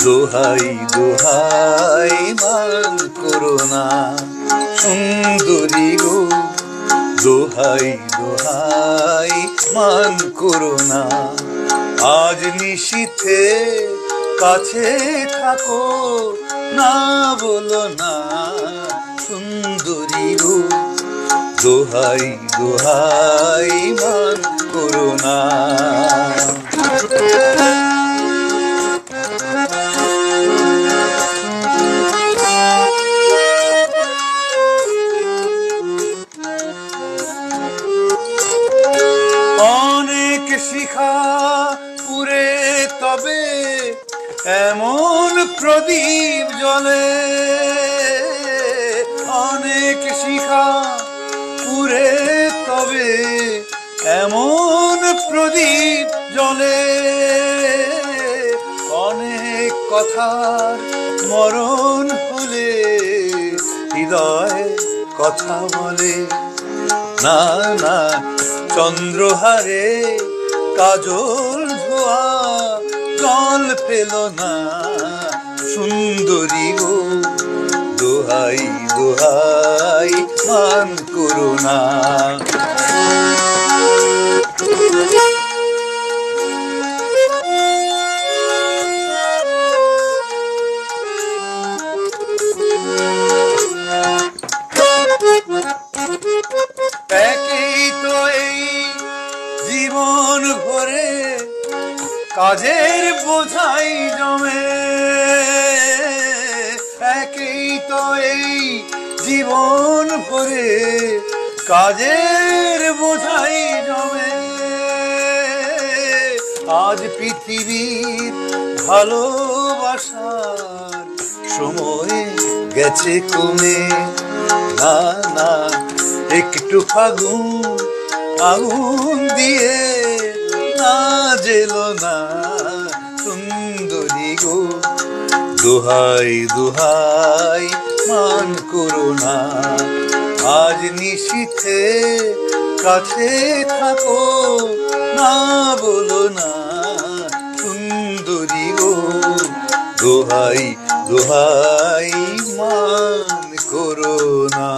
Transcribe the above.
দোহাই দোহাই মান করো না সুন্দরী গো, দোহাই দোহাই মান করো না। আজ নিশীথে কাছে থাকো, না বলো না সুন্দরী গো, দোহাই দোহাই মান করো না। অনেক শিখা পুরে তবে এমন প্রদীপ জ্বলে, অনেক শিখা পুরে তবে এমন প্রদীপ জ্বলে। অনেক কথার মরণ হলে হৃদয় কথা বলে, না না চন্দ্রহারে কাজল ধোয়া জল পেল না সুন্দরী গো, দোহাই দোহাই মান করো না। একই তো এই জীবন ভরে কাজের বোঝাই জমে, একই তো এই জীবন ভরে কাজের বোঝাই জমে। আজ পৃথিবীর ভালোবাসার সময় গেছে কমে, না না একটু ফাগুন আগুন দিয়ে না জেলো না সুন্দরী গো, দোহাই দোহাই মান করো না। আজ নিশীথে কাছে থাকো, না বলো না সুন্দরী গো, দোহাই দোহাই মান করো না।